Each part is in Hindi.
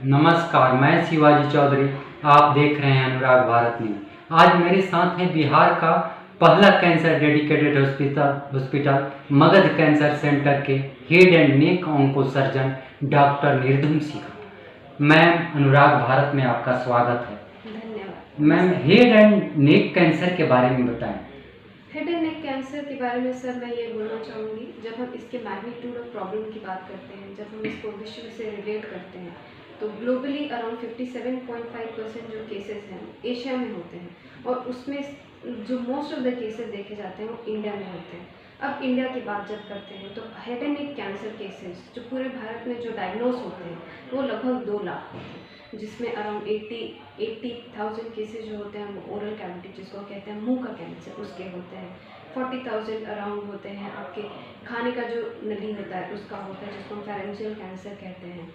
नमस्कार, मैं शिवाजी चौधरी। आप देख रहे हैं अनुराग भारत न्यूज। आज मेरे साथ है बिहार का पहला cancer dedicated hospital Magadh cancer centre के head and neck onco surgeon doctor Nirdhum Singh. Ma'am, Anurag Bharat में आपका स्वागत है। धन्यवाद। Ma'am, head and neck cancer के बारे में बताएं। हेड एंड नेक कैंसर के बारे में सर मैं ये बोलना चाहूँगी, जब हम इसके मैग्नीट्यूड ऑफ प्रॉब्लम की बात करते हैं, जब हम इसको विश्व से रिलेट करते हैं, तो ग्लोबली अराउंड 57.5% जो केसेस हैं एशिया में होते हैं, और उसमें जो मोस्ट ऑफ द केसेस देखे जाते हैं वो इंडिया में होते हैं। अब इंडिया की बात जब करते हैं तो head and neck cancer cases जो पूरे भारत में जो डायग्नोज होते हैं वो लगभग 2 लाख होते हैं, जिसमें अराउंड 80,000 केसेस जो होते हैं वो ओरल कैविटी जिसको कहते हैं मुंह का कैंसर उसके होते हैं। 40,000 अराउंड होते हैं आपके खाने का जो नली होता है उसका होता है, जिसको हम फेरेंजियल कैंसर कहते हैं।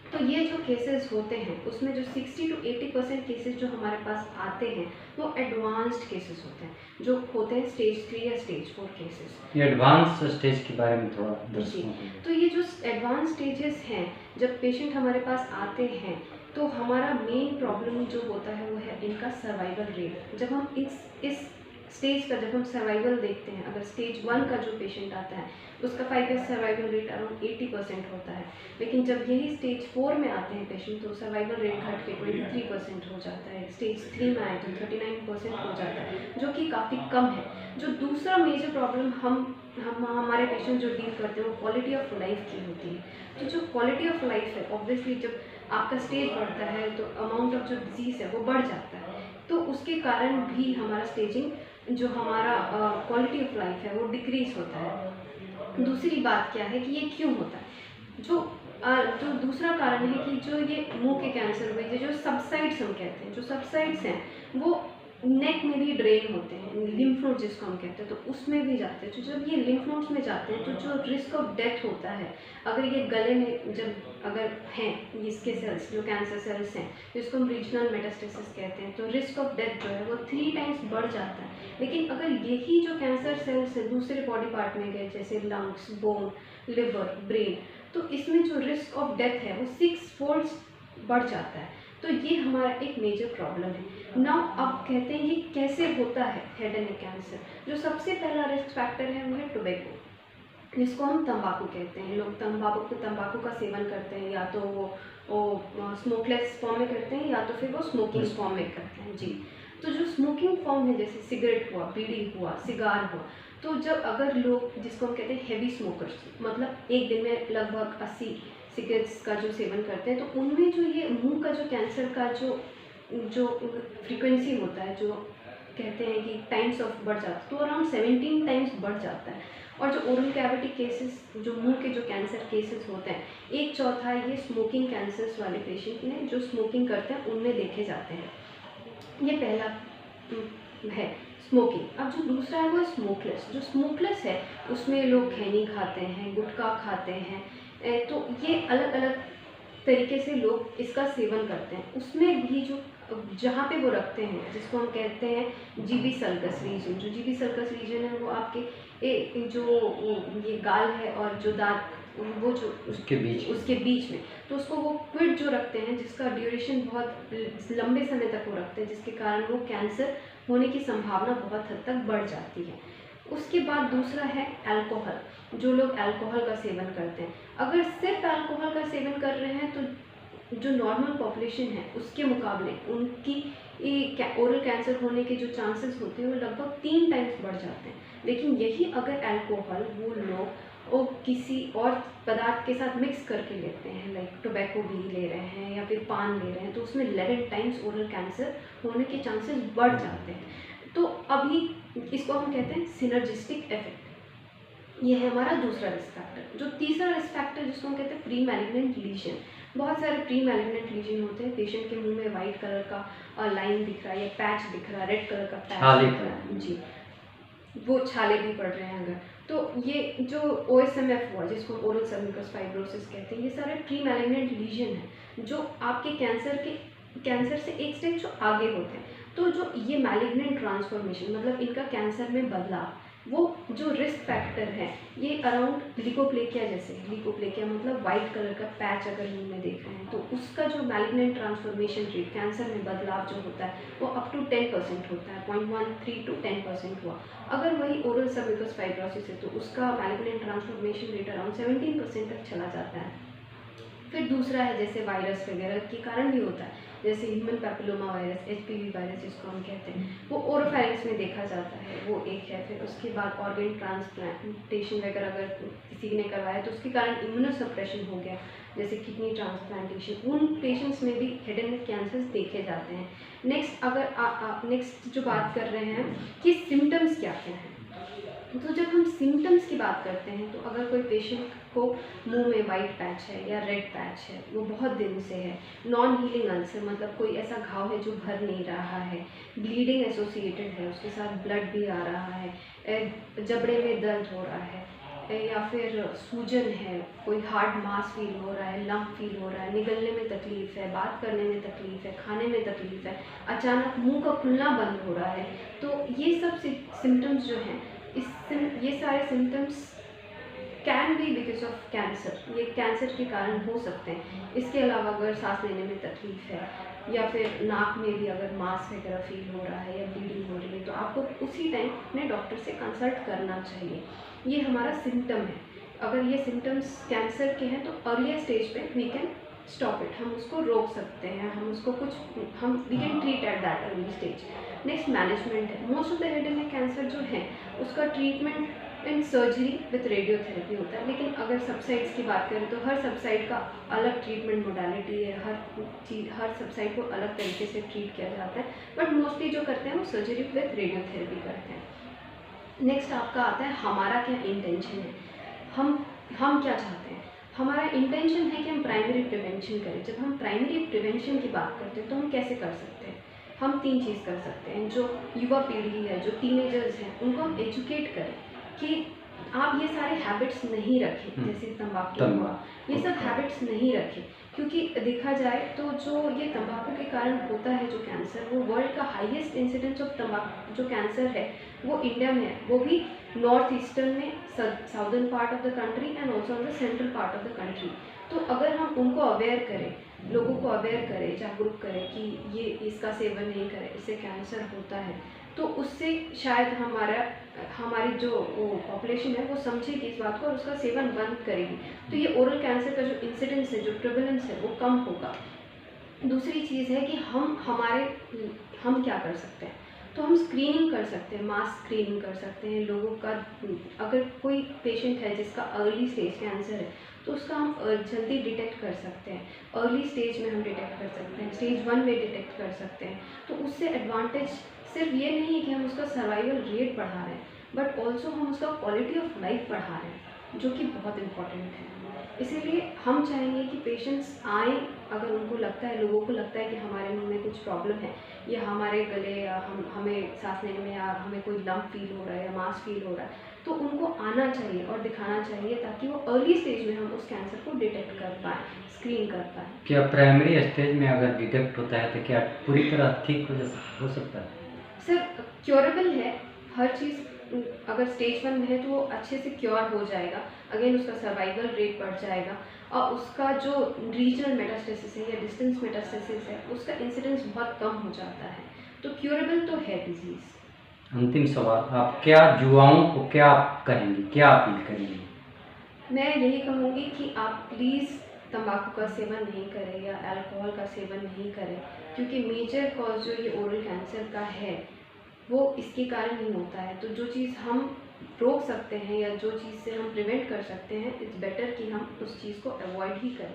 तो ये जो केसेस होते हैं उसमें जो 60 to 80% केसेस जो हमारे पास आते हैं वो एडवांस्ड केसेस होते हैं, जो होते हैं स्टेज 3 या स्टेज 4 केसेस। ये एडवांस स्टेज के बारे में थोड़ा जी, दर्शकों को। तो ये जो एडवांस स्टेजेस हैं, जब पेशेंट हमारे पास आते हैं तो हमारा मेन प्रॉब्लम जो होता है वो है इनका सर्वाइवल रेट। जब हम इस स्टेज का जब हम सर्वाइवल देखते हैं, अगर स्टेज 1 का जो पेशेंट आता है उसका 5 ईयर सर्वाइवल रेट अराउंड 80% होता है, लेकिन जब यही स्टेज 4 में आते हैं पेशेंट तो सर्वाइवल रेट घट के 23% हो जाता है। स्टेज 3 में आए तो 39% हो जाता है, जो कि काफ़ी कम है। जो दूसरा मेजर प्रॉब्लम हम हमारे पेशेंट जो डील करते हैं वो क्वालिटी ऑफ लाइफ की होती है। तो जो क्वालिटी ऑफ लाइफ है, ऑब्वियसली जब आपका स्टेज बढ़ता है तो अमाउंट ऑफ जो डिजीज़ है वो बढ़ जाता है, तो उसके कारण भी हमारा स्टेजिंग जो हमारा क्वालिटी ऑफ लाइफ है वो डिक्रीज होता है। दूसरी बात क्या है कि ये क्यों होता है, जो दूसरा कारण है कि जो ये मुंह के कैंसर हुए, ये जो सबसाइड्स हम कहते हैं, जो सबसाइड्स हैं वो नेक में भी ड्रेन होते हैं, लिम्फ नोड जिसको हम कहते हैं, तो उसमें भी जाते हैं। तो जब ये लिम्फ नोड्स में जाते हैं तो जो रिस्क ऑफ डेथ होता है, अगर ये गले में जब अगर हैं इसके सेल्स जो कैंसर सेल्स हैं जिसको हम रीजनल मेटास्टेसिस कहते हैं, तो रिस्क ऑफ डेथ जो है वो 3 टाइम्स बढ़ जाता है। लेकिन अगर यही जो कैंसर सेल्स है दूसरे बॉडी पार्ट में गए, जैसे लंग्स, बोन, लिवर, ब्रेन, तो इसमें जो रिस्क ऑफ डेथ है वो 6 फोल्ड्स बढ़ जाता है। तो ये हमारा एक मेजर प्रॉब्लम है। नाउ अब कहते हैं ये कैसे होता है हेड एंड नेक कैंसर। जो सबसे पहला रिस्क फैक्टर है वो है टोबैको, जिसको हम तंबाकू कहते हैं। लोग तंबाकू का सेवन करते हैं, या तो वो स्मोकलेस फॉर्म में करते हैं या तो फिर वो स्मोकिंग फॉर्म में करते हैं। जी, तो जो स्मोकिंग फॉर्म है जैसे सिगरेट हुआ, बीड़ी हुआ, सिगार हुआ, तो जब अगर लोग जिसको हम कहते हैं हैवी स्मोकर्स, मतलब एक दिन में लगभग 80 सिगरेट्स का जो सेवन करते हैं, तो उनमें जो ये मुंह का जो कैंसर का जो जो फ्रीक्वेंसी होता है, जो कहते हैं कि टाइम्स ऑफ बढ़ जाता है, तो अराउंड 17 टाइम्स बढ़ जाता है। और जो ओरल कैविटी केसेस, जो मुंह के जो कैंसर केसेस होते हैं, 1/4 ये स्मोकिंग कैंसर्स वाले पेशेंट में जो स्मोकिंग करते हैं उनमें देखे जाते हैं। ये पहला है स्मोकिंग। अब जो दूसरा है वो स्मोकलेस। जो स्मोकलेस है उसमें लोग खैनी खाते हैं, गुटखा खाते हैं, तो ये अलग अलग तरीके से लोग इसका सेवन करते हैं। उसमें भी जो जहाँ पे वो रखते हैं जिसको हम कहते हैं जीबी सल्कस रीजन, जो जीबी सल्कस रीजन है वो आपके ये गाल है और जो दांत वो जो उसके बीच में, तो उसको वो क्विड जो रखते हैं, जिसका ड्यूरेशन बहुत लंबे समय तक वो रखते हैं, जिसके कारण वो कैंसर होने की संभावना बहुत हद तक बढ़ जाती है। उसके बाद दूसरा है अल्कोहल। जो लोग अल्कोहल का सेवन करते हैं, अगर सिर्फ अल्कोहल का सेवन कर रहे हैं तो जो नॉर्मल पॉपुलेशन है उसके मुकाबले उनकी ओरल कैंसर होने के जो चांसेस होते हैं वो लगभग 3 टाइम्स बढ़ जाते हैं। लेकिन यही अगर अल्कोहल वो लोग और किसी और पदार्थ के साथ मिक्स करके लेते हैं, लाइक टोबैको भी ले रहे हैं या फिर पान ले रहे हैं, तो उसमें 11 टाइम्स ओरल कैंसर होने के चांसेस बढ़ जाते हैं। तो अभी इसको हम कहते हैं सिनर्जिस्टिक इफेक्ट। ये है हमारा दूसरा रिस्क फैक्टर। जो तीसरा रिस्क फैक्टर जिसको हम कहते हैं प्री मैलिग्नेंट लीजन। बहुत सारे प्री मैलिग्नेंट लीजन होते हैं, पेशेंट के मुंह में वाइट कलर का लाइन दिख रहा है या पैच दिख रहा है, रेड कलर का पैच दिख रहा है, जी, वो छाले भी पड़ रहे हैं अगर, तो ये जो OSMF हुआ जिसको ओरल सर्विकस फाइब्रोसिस कहते हैं, ये सारे प्री मैलिग्नेंट लीजन हैं जो आपके कैंसर से एक स्टेज जो आगे होते हैं। तो जो ये मैलिग्नेंट ट्रांसफॉर्मेशन मतलब इनका कैंसर में बदलाव, वो जो रिस्क फैक्टर है ये अराउंड लिकोप्लेकिया, जैसे लिकोप्लेकिया मतलब वाइट कलर का पैच अगर मुंह में देख रहे हैं तो उसका जो मैलिग्नेंट ट्रांसफॉर्मेशन रेट, कैंसर में बदलाव जो होता है वो अप टू 10% होता है, 0.13 to 10% हुआ। अगर वही ओरल सबम्यूकस फाइब्रोसिस है तो उसका मैलिग्नेंट ट्रांसफॉर्मेशन रेट अराउंड 17% तक चला जाता है। फिर दूसरा है जैसे वायरस वगैरह के कारण भी होता है, जैसे human papilloma virus, HPV virus जिसको हम कहते हैं, वो ओरोफैरिंक्स में देखा जाता है, वो एक है। फिर उसके बाद ऑर्गन ट्रांसप्लांटेशन वगैरह अगर किसी ने करवाया तो उसके कारण इम्यूनोसप्रेशन हो गया, जैसे किडनी ट्रांसप्लांटेशन, उन पेशेंट्स में भी हेड एंड नेक कैंसर्स देखे जाते हैं। नेक्स्ट अगर नेक्स्ट जो बात कर रहे हैं कि सिम्टम्स क्या क्या हैं, तो जब हम सिम्टम्स की बात करते हैं तो अगर कोई पेशेंट को मुंह में वाइट पैच है या रेड पैच है, वो बहुत दिन से है, नॉन हीलिंग अल्सर मतलब कोई ऐसा घाव है जो भर नहीं रहा है, ब्लीडिंग एसोसिएटेड है, उसके साथ ब्लड भी आ रहा है, जबड़े में दर्द हो रहा है, या फिर सूजन है, कोई हार्ड मास फील हो रहा है, लंप फील हो रहा है, निगलने में तकलीफ़ है, बात करने में तकलीफ़ है, खाने में तकलीफ़ है, अचानक मुंह का खुलना बंद हो रहा है, तो ये सब सिम्टम्स जो हैं, ये सारे symptoms can be because of cancer, ये कैंसर के कारण हो सकते हैं। इसके अलावा अगर सांस लेने में तकलीफ़ है या फिर नाक में भी अगर मांस वगैरह फील हो रहा है या ब्लीडिंग हो रही है तो आपको उसी टाइम अपने डॉक्टर से कंसल्ट करना चाहिए। ये हमारा सिम्टम है। अगर ये सिम्टम्स कैंसर के हैं तो अर्लियर स्टेज पे वी कैन स्टॉप इट, हम उसको रोक सकते हैं, हम उसको we can treat at that early stage. Next management है। Most of the head and neck cancer जो है उसका treatment and surgery with radiotherapy होता है, लेकिन अगर सबसाइड्स की बात करें तो हर सबसाइड का अलग ट्रीटमेंट मोडालिटी है, हर सबसाइड को अलग तरीके से ट्रीट किया जाता है, बट मोस्टली जो करते हैं वो सर्जरी विथ रेडियोथेरेपी करते हैं। नेक्स्ट आपका आता है हमारा क्या इंटेंशन है, हम क्या चाहते हैं। हमारा इंटेंशन है कि हम प्राइमरी प्रिवेंशन करें। जब हम प्राइमरी प्रिवेंशन की बात करते हैं तो हम कैसे कर सकते हैं, हम 3 चीज़ कर सकते हैं। जो युवा पीढ़ी है, जो टीनेजर्स हैं, उनको हम एजुकेट करें कि आप ये सारे हैबिट्स नहीं रखें, जैसे तंबाकू हुआ, ये सब हैबिट्स नहीं रखें, क्योंकि देखा जाए तो जो ये तंबाकू के कारण होता है जो कैंसर, वो वर्ल्ड का हाईएस्ट इंसिडेंस ऑफ तंबाकू जो कैंसर है वो इंडिया में है, वो भी नॉर्थ ईस्टर्न में, southern part of the country and also on the central part of the country. तो अगर हम उनको अवेयर करें, लोगों को अवेयर करें, जागरूक करें कि ये इसका सेवन नहीं करें, इससे कैंसर होता है, तो उससे शायद हमारी जो पॉपुलेशन है वो समझेगी इस बात को और उसका सेवन बंद करेगी। तो ये ओरल कैंसर का जो इंसिडेंस है, जो प्रेवलेंस है, वो कम होगा। दूसरी चीज़ है कि हम क्या कर सकते हैं, तो हम स्क्रीनिंग कर सकते हैं, मास स्क्रीनिंग कर सकते हैं लोगों का। अगर कोई पेशेंट है जिसका अर्ली स्टेज कैंसर है तो उसका हम जल्दी डिटेक्ट कर सकते हैं, अर्ली स्टेज में हम डिटेक्ट कर सकते हैं, स्टेज 1 में डिटेक्ट कर सकते हैं। तो उससे एडवांटेज सिर्फ ये नहीं है कि हम उसका सर्वाइवल रेट बढ़ा रहे हैं, बट ऑल्सो हम उसका क्वालिटी ऑफ लाइफ बढ़ा रहे हैं, जो कि बहुत इम्पॉर्टेंट है। इसीलिए हम चाहेंगे कि पेशेंट्स आएँ, अगर उनको लगता है, लोगों को लगता है कि हमारे मुंह में कुछ प्रॉब्लम है, या हमारे गले या हमें सांस लेने में या हमें कोई लंप फील हो रहा है या मास फील हो रहा है, तो उनको आना चाहिए और दिखाना चाहिए, ताकि वो अर्ली स्टेज में हम उस कैंसर को डिटेक्ट कर पाएँ, स्क्रीन कर पाएँ। क्या प्राइमरी स्टेज में अगर डिटेक्ट होता है तो क्या पूरी तरह ठीक हो सकता है? सर, क्योरेबल है हर चीज़। अगर स्टेज 1 में है तो वो अच्छे से क्योर हो जाएगा, अगेन उसका सर्वाइवल रेट बढ़ जाएगा, और उसका जो रीजनल मेटास्टेसिस है या डिस्टेंस मेटास्टेसिस है उसका इंसिडेंस बहुत कम हो जाता है। तो क्योरेबल तो है डिजीज़। अंतिम सवाल, आप क्या युवाओं को क्या कहेंगी, क्या अपील करेंगी? मैं यही कहूँगी कि आप प्लीज़ तंबाकू का सेवन नहीं करें या अल्कोहल का सेवन नहीं करें, क्योंकि मेजर कॉज जो ये ओरल कैंसर का है वो इसके कारण ही होता है। तो जो चीज़ हम रोक सकते हैं या जो चीज़ से हम प्रिवेंट कर सकते हैं, इट्स बेटर कि हम उस चीज़ को अवॉइड ही करें।